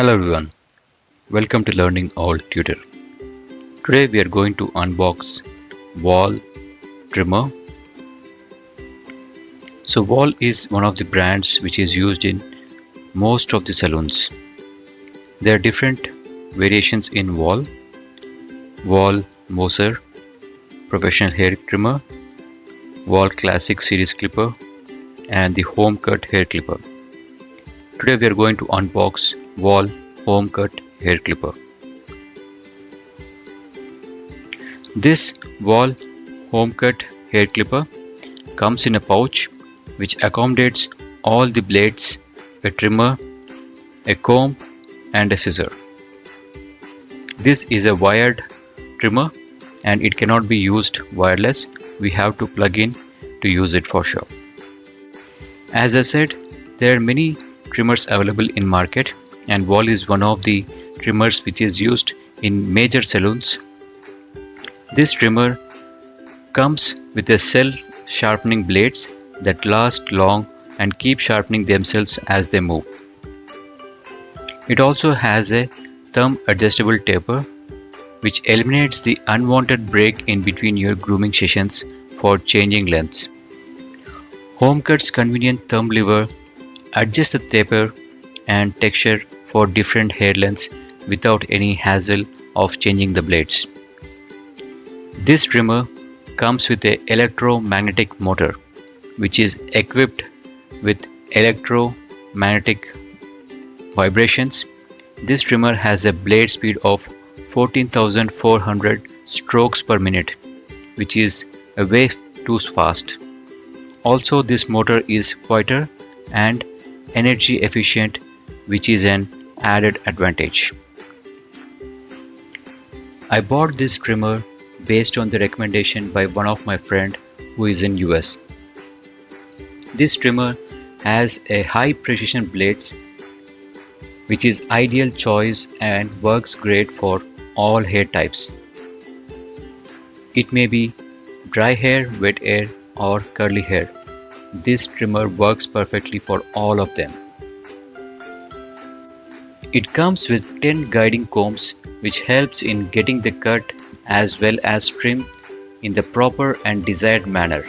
Hello everyone, welcome to Learning All Tutor. Today we are going to unbox Wahl trimmer. So Wahl is one of the brands which is used in most of the salons. There are different variations in Wahl Moser Professional Hair Trimmer, Wahl Classic Series Clipper, and the Home Cut Hair Clipper. Today we are going to unbox Wahl Home Cut Hair Clipper. This Wahl Home Cut Hair Clipper comes in a pouch which accommodates all the blades, a trimmer, a comb and a scissor. This is a wired trimmer and it cannot be used wireless. We have to plug in to use it for sure. As I said, there are many trimmers available in market and Wahl is one of the trimmers which is used in major salons. This trimmer comes with a self-sharpening blades that last long and keep sharpening themselves as they move. It also has a thumb adjustable taper which eliminates the unwanted break in between your grooming sessions for changing lengths. Home Cut's convenient thumb lever adjusts the taper and texture for different hair lengths without any hassle of changing the blades. This trimmer comes with an electromagnetic motor which is equipped with electromagnetic vibrations. This trimmer has a blade speed of 14,400 strokes per minute, which is a way too fast. Also, this motor is quieter and energy efficient, which is an added advantage. I bought this trimmer based on the recommendation by one of my friend who is in US. This trimmer has a high precision blades which is ideal choice and works great for all hair types. It may be dry hair, wet hair or curly hair. This trimmer works perfectly for all of them. It comes with 10 guiding combs which helps in getting the cut as well as trim in the proper and desired manner.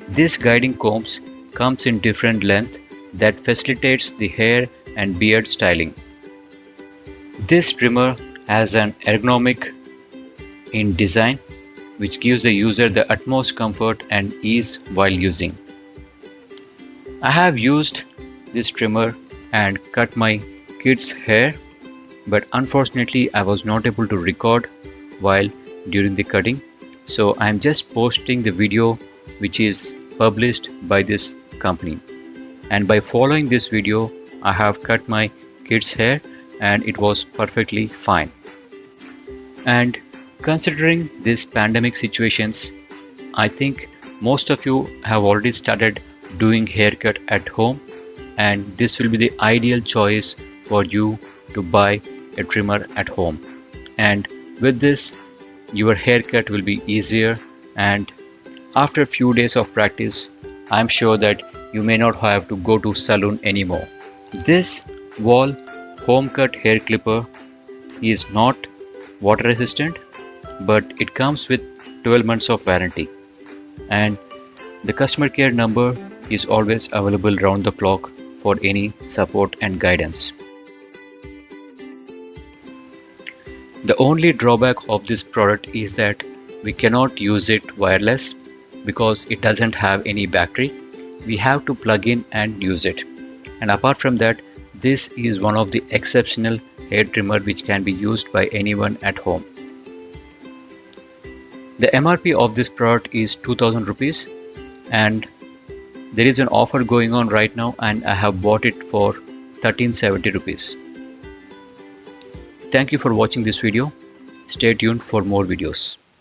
These guiding combs comes in different length that facilitates the hair and beard styling. This trimmer has an ergonomic in design which gives the user the utmost comfort and ease while using. I have used this trimmer and cut my kids' hair, but unfortunately I was not able to record while during the cutting, so I am just posting the video which is published by this company, and by following this video I have cut my kids' hair and it was perfectly fine. And considering these pandemic situations, I think most of you have already started doing haircut at home, and this will be the ideal choice for you to buy a trimmer at home. And with this, your haircut will be easier, and after a few days of practice, I am sure that you may not have to go to salon anymore. This Wahl Home Cut Hair Clipper is not water resistant, but it comes with 12 months of warranty, and the customer care number is always available round the clock for any support and guidance. The only drawback of this product is that we cannot use it wireless because it doesn't have any battery. We have to plug in and use it. And apart from that, this is one of the exceptional hair trimmer which can be used by anyone at home. The MRP of this product is 2000 rupees, and there is an offer going on right now and I have bought it for 1370 rupees. Thank you for watching this video. Stay tuned for more videos.